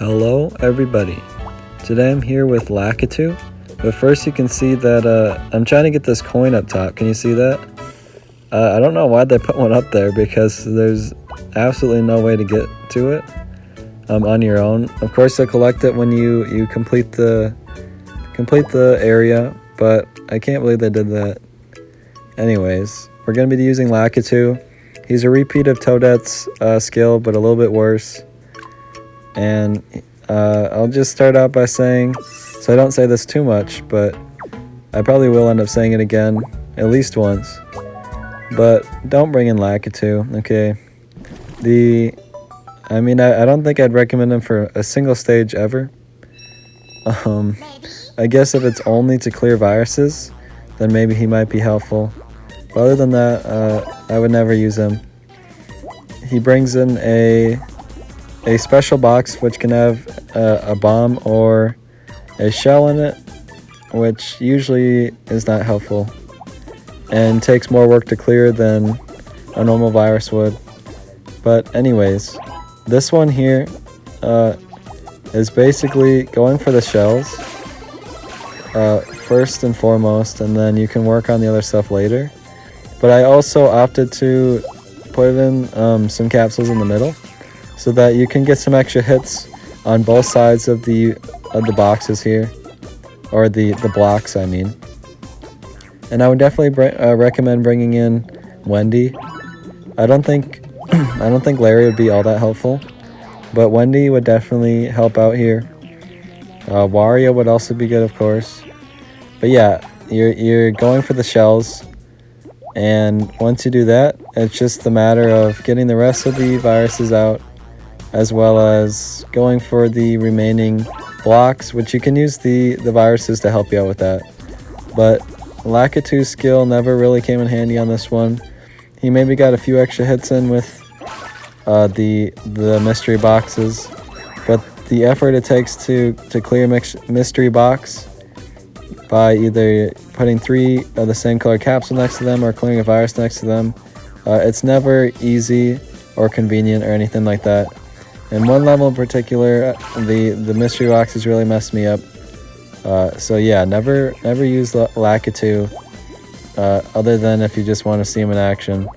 Hello everybody, today I'm here with Lakitu, but first you can see that I'm trying to get this coin up top. Can you see that? I don't know why they put one up there because there's absolutely no way to get to it on your own. Of course you'll collect it when you complete the area, but I can't believe they did that. Anyways, we're going to be using Lakitu. He's a repeat of Toadette's skill, but a little bit worse. And I'll just start out by saying, so I don't say this too much, but I probably will end up saying it again at least once, but don't bring in Lakitu, okay? I don't think I'd recommend him for a single stage ever. I guess if it's only to clear viruses, then maybe he might be helpful. But other than that, I would never use him. He brings in a special box which can have a bomb or a shell in it, which usually is not helpful and takes more work to clear than a normal virus would. But anyways, this one here is basically going for the shells first and foremost, and then you can work on the other stuff later. But I also opted to put in some capsules in the middle, so that you can get some extra hits on both sides of the boxes here, or the blocks, I mean. And I would definitely recommend bringing in Wendy. I don't think Larry would be all that helpful, but Wendy would definitely help out here. Wario would also be good, of course. But yeah, you're going for the shells, and once you do that, it's just a matter of getting the rest of the viruses out, as well as going for the remaining blocks, which you can use the viruses to help you out with that. But Lakitu's skill never really came in handy on this one. He maybe got a few extra hits in with the mystery boxes, but the effort it takes to clear mystery box by either putting 3 of the same color capsule next to them or clearing a virus next to them, it's never easy or convenient or anything like that. In one level in particular, the mystery boxes really messed me up. So yeah, never use Lakitu, other than if you just want to see him in action,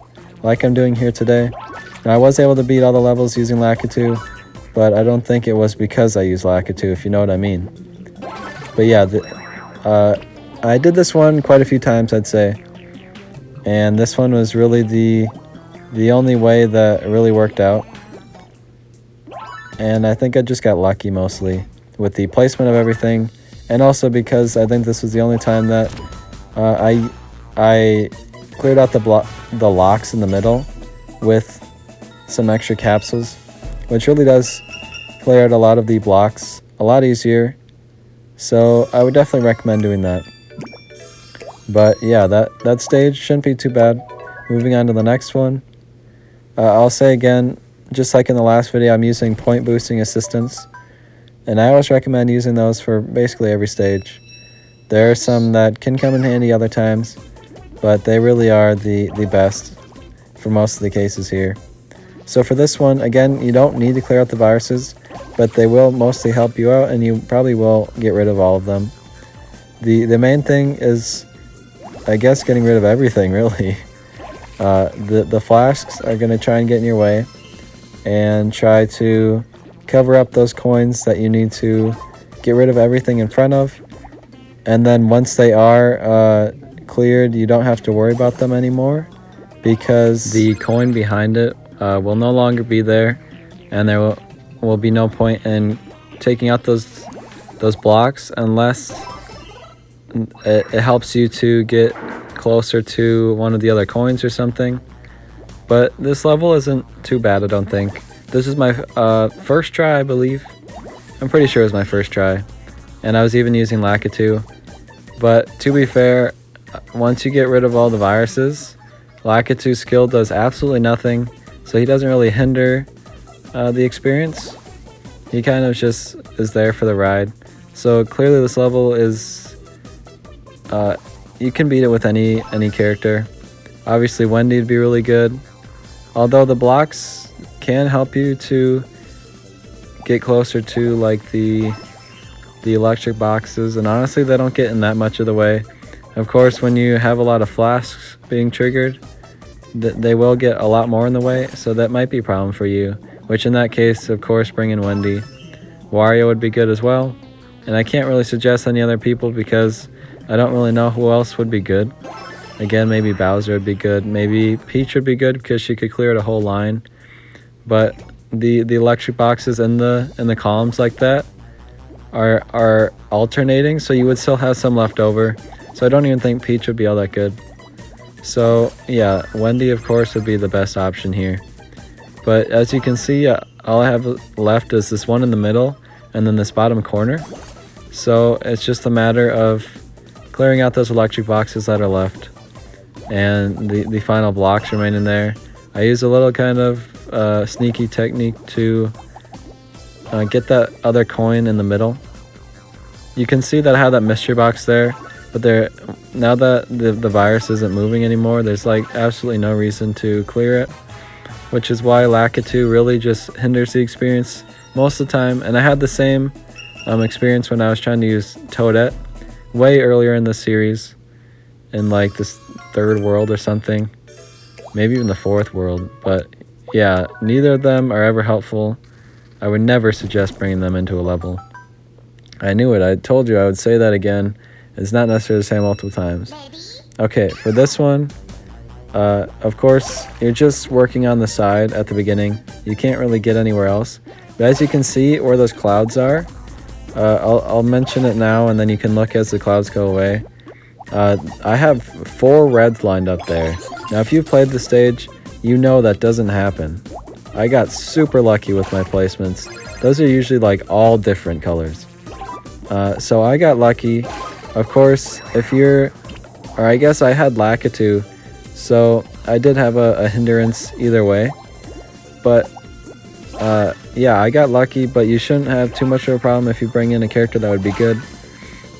like I'm doing here today. Now, I was able to beat all the levels using Lakitu, but I don't think it was because I used Lakitu, if you know what I mean. But yeah, I did this one quite a few times, I'd say, and this one was really the only way that it really worked out. And I think I just got lucky mostly with the placement of everything, and also because I think this was the only time that I cleared out the locks in the middle with some extra capsules, which really does clear out a lot of the blocks a lot easier. So I would definitely recommend doing that. But yeah, that stage shouldn't be too bad. Moving on to the next one, I'll say again, just like in the last video, I'm using point boosting assistants, and I always recommend using those for basically every stage. There are some that can come in handy other times, but they really are the best for most of the cases here. So for this one, again, you don't need to clear out the viruses, but they will mostly help you out, and you probably will get rid of all of them. The main thing is, I guess, getting rid of everything, really. The flasks are going to try and get in your way, and try to cover up those coins that you need to get rid of everything in front of. And then once they are cleared, you don't have to worry about them anymore, because the coin behind it will no longer be there, and there will be no point in taking out those blocks unless it helps you to get closer to one of the other coins or something. But this level isn't too bad, I don't think. This is my first try, I believe. I'm pretty sure it was my first try. And I was even using Lakitu. But to be fair, once you get rid of all the viruses, Lakitu's skill does absolutely nothing. So he doesn't really hinder the experience. He kind of just is there for the ride. So clearly this level is... you can beat it with any character. Obviously Wendy would be really good. Although the blocks can help you to get closer to like the electric boxes, and honestly they don't get in that much of the way. Of course, when you have a lot of flasks being triggered, they will get a lot more in the way, so that might be a problem for you, which in that case, of course, bring in Wendy. Wario would be good as well, and I can't really suggest any other people because I don't really know who else would be good. Again, maybe Bowser would be good, maybe Peach would be good because she could clear the whole line, but the electric boxes and the columns like that are alternating, so you would still have some left over. So I don't even think Peach would be all that good. So yeah, Wendy of course would be the best option here. But as you can see, all I have left is this one in the middle and then this bottom corner. So it's just a matter of clearing out those electric boxes that are left. And the final blocks remain in there. I use a little kind of sneaky technique to get that other coin in the middle. You can see that I have that mystery box there. But now that the virus isn't moving anymore, there's like absolutely no reason to clear it, which is why Lakitu really just hinders the experience most of the time. And I had the same experience when I was trying to use Toadette way earlier in the series, in like this 3rd world or something, maybe even the 4th world. But yeah, neither of them are ever helpful. I would never suggest bringing them into a level. I knew it. I told you I would say that again. It's not necessarily the same multiple times. Okay, for this one, of course, you're just working on the side at the beginning. You can't really get anywhere else. But as you can see where those clouds are, I'll mention it now and then you can look as the clouds go away. I have 4 reds lined up there. Now if you've played the stage, you know that doesn't happen. I got super lucky with my placements. Those are usually like all different colors. So I got lucky. Of course, I guess I had Lakitu, so I did have a hindrance either way. But yeah, I got lucky, but you shouldn't have too much of a problem if you bring in a character that would be good.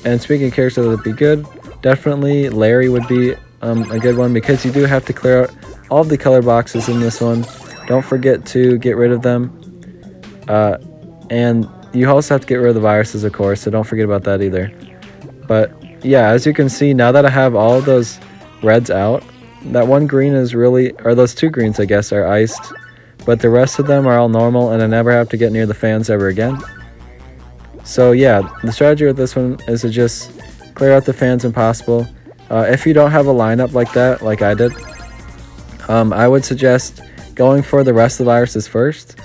And speaking of characters that would be good, definitely Larry would be a good one, because you do have to clear out all of the color boxes in this one. Don't forget to get rid of them. And you also have to get rid of the viruses, of course, so don't forget about that either. But yeah, as you can see, now that I have all of those reds out, that one green is really, or those 2 greens I guess, are iced, but the rest of them are all normal and I never have to get near the fans ever again. So yeah, the strategy with this one is to just clear out the fans when possible. If you don't have a lineup like that, like I did, I would suggest going for the rest of the viruses first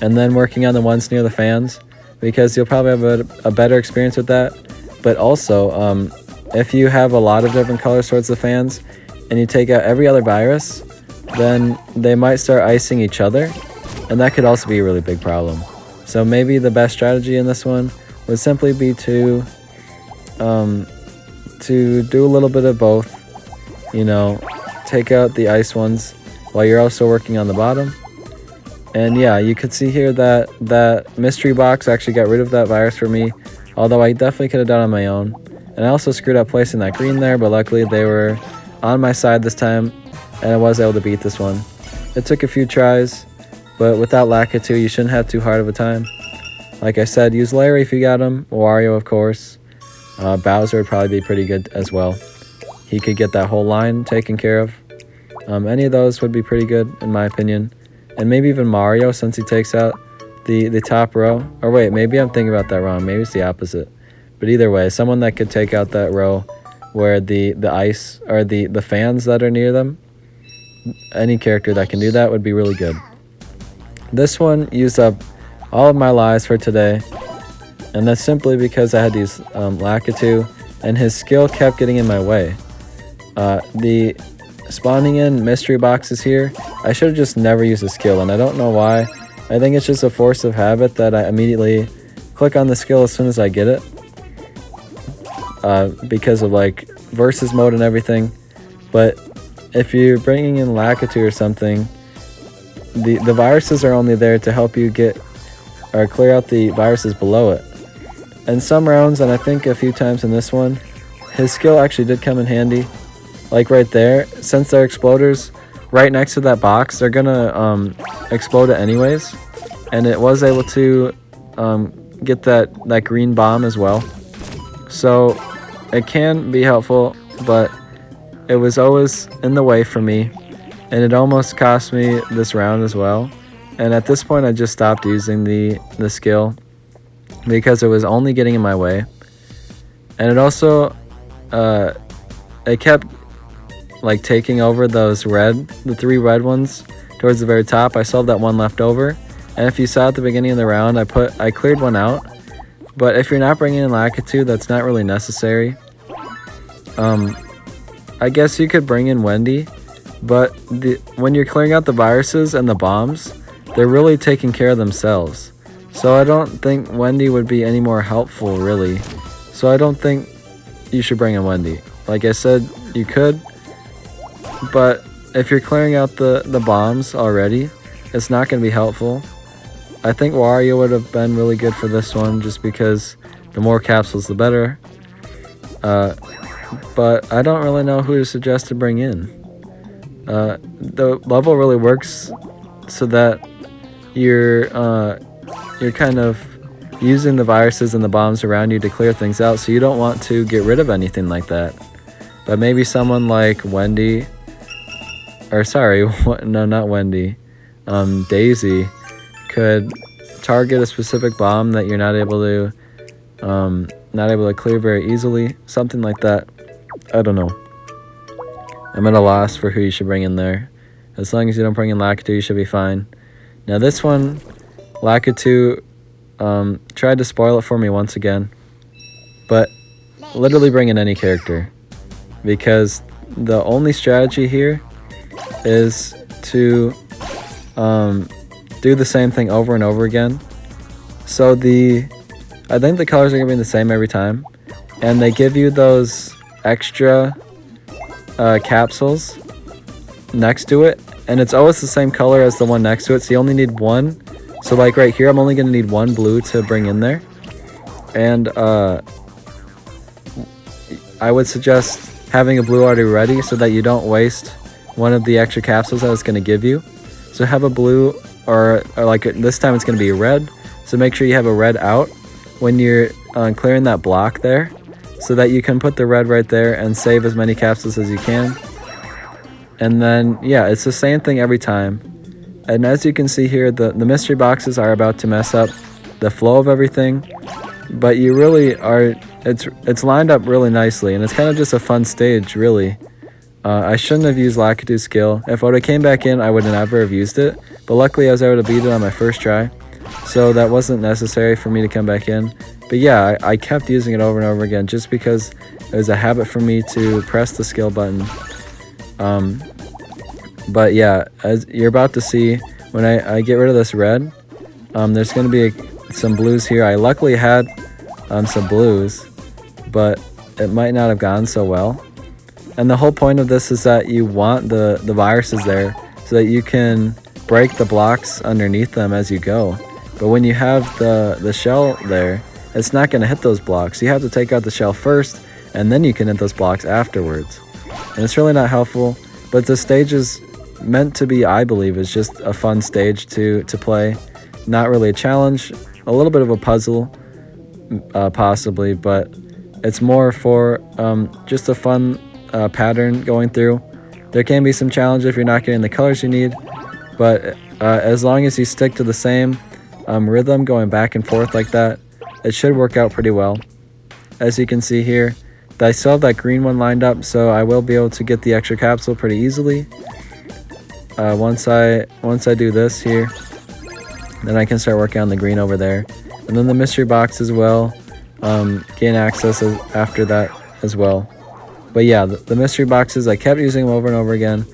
and then working on the ones near the fans, because you'll probably have a better experience with that. But also, if you have a lot of different colors towards the fans and you take out every other virus, then they might start icing each other, and that could also be a really big problem. So maybe the best strategy in this one would simply be to do a little bit of both. You know, take out the ice ones while you're also working on the bottom. And yeah, you could see here that that mystery box actually got rid of that virus for me, although I definitely could have done it on my own. And I also screwed up placing that green there, but luckily they were on my side this time, and I was able to beat this one. It took a few tries, but without Lakitu, you shouldn't have too hard of a time. Like I said, use Larry if you got him, Wario of course. Bowser would probably be pretty good as well. He could get that whole line taken care of. Any of those would be pretty good in my opinion. And maybe even Mario, since he takes out the top row. Or wait, maybe I'm thinking about that wrong. Maybe it's the opposite. But either way, someone that could take out that row where the ice or the fans that are near them, any character that can do that would be really good. This one used up all of my lives for today, and that's simply because I had to use Lakitu, and his skill kept getting in my way. The spawning in mystery boxes here, I should have just never used a skill, and I don't know why. I think it's just a force of habit that I immediately click on the skill as soon as I get it, because of like versus mode and everything. But if you're bringing in Lakitu or something, the viruses are only there to help you get or clear out the viruses below it. And some rounds, and I think a few times in this one, his skill actually did come in handy. Like right there, since they're exploders right next to that box, they're gonna explode it anyways, and it was able to get that green bomb as well. So it can be helpful, but it was always in the way for me, and it almost cost me this round as well. And at this point I just stopped using the skill because it was only getting in my way. And it also it kept like taking over the 3 red ones towards the very top. I still have that one left over, and if you saw at the beginning of the round, I cleared one out. But if you're not bringing in Lakitu, that's not really necessary. I guess you could bring in Wendy, but when you're clearing out the viruses and the bombs, they're really taking care of themselves. So I don't think Wendy would be any more helpful, really. So I don't think you should bring in Wendy. Like I said, you could, but if you're clearing out the bombs already, it's not going to be helpful. I think Wario would have been really good for this one, just because the more capsules, the better. But I don't really know who to suggest to bring in. The level really works so that you're kind of using the viruses and the bombs around you to clear things out, so you don't want to get rid of anything like that. But maybe someone like Wendy, or sorry, no, not Wendy, Daisy, could target a specific bomb that you're not able to clear very easily, something like that. I don't know. I'm at a loss for who you should bring in there. As long as you don't bring in Lakitu, you should be fine. Now this one, Lakitu tried to spoil it for me once again, but literally bring in any character, because the only strategy here is to do the same thing over and over again. So I think the colors are gonna be the same every time, and they give you those extra capsules next to it, and it's always the same color as the one next to it, so you only need one. So like right here, I'm only gonna need one blue to bring in there, and I would suggest having a blue already ready so that you don't waste one of the extra capsules that it's gonna give you. So have a blue, or like this time it's gonna be a red, so make sure you have a red out when you're clearing that block there, so that you can put the red right there and save as many capsules as you can. And then yeah, it's the same thing every time. And as you can see here, the mystery boxes are about to mess up the flow of everything, but you really are, it's lined up really nicely, and it's kind of just a fun stage, really. I shouldn't have used Lakitu's skill. If I would have came back in, I would never have used it, but luckily I was able to beat it on my first try, so that wasn't necessary for me to come back in. But yeah, I kept using it over and over again, just because it was a habit for me to press the skill button. But yeah, as you're about to see, when I get rid of this red, there's going to be some blues here. I luckily had some blues, but it might not have gone so well. And the whole point of this is that you want the viruses there so that you can break the blocks underneath them as you go. But when you have the shell there, it's not going to hit those blocks. You have to take out the shell first, and then you can hit those blocks afterwards. And it's really not helpful, but the stage is meant to be, I believe, is just a fun stage to play. Not really a challenge, a little bit of a puzzle, possibly, but it's more for just a fun pattern going through. There can be some challenge if you're not getting the colors you need, but as long as you stick to the same rhythm going back and forth like that, it should work out pretty well. As you can see here, I still have that green one lined up, so I will be able to get the extra capsule pretty easily. Once I do this here, then I can start working on the green over there, and then the mystery box as well, gain access after that as well. But yeah, the mystery boxes, I kept using them over and over again.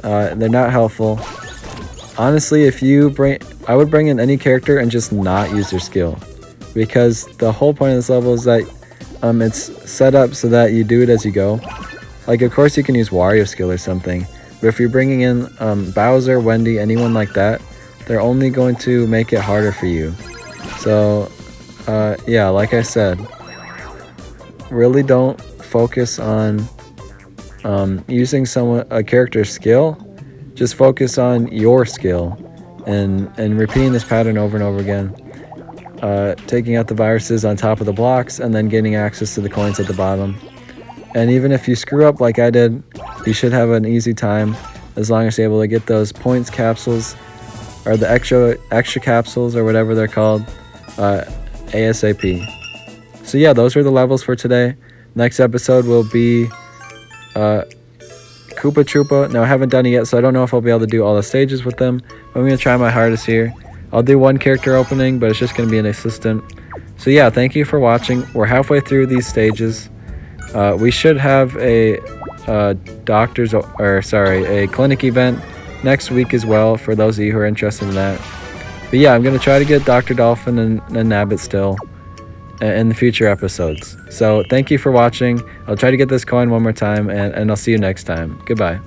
They're not helpful. Honestly, I would bring in any character and just not use their skill, because the whole point of this level is that it's set up so that you do it as you go. Like, of course you can use Wario skill or something, but if you're bringing in Bowser, Wendy, anyone like that, they're only going to make it harder for you. So yeah, like I said, really don't focus on using a character's skill. Just focus on your skill and repeating this pattern over and over again. taking out the viruses on top of the blocks, and then gaining access to the coins at the bottom. And even if you screw up like I did, you should have an easy time as long as you're able to get those points capsules, or the extra capsules, or whatever they're called, ASAP. So yeah, those are the levels for today. Next episode will be Koopa Troopa. Now, I haven't done it yet, so I don't know if I'll be able to do all the stages with them. But I'm going to try my hardest here. I'll do one character opening, but it's just going to be an assistant. So yeah, thank you for watching. We're halfway through these stages. We should have a a clinic event next week as well, for those of you who are interested in that. But yeah, I'm going to try to get Dr. Dolphin and Nabbit still in the future episodes. So thank you for watching. I'll try to get this coin one more time, and I'll see you next time. Goodbye.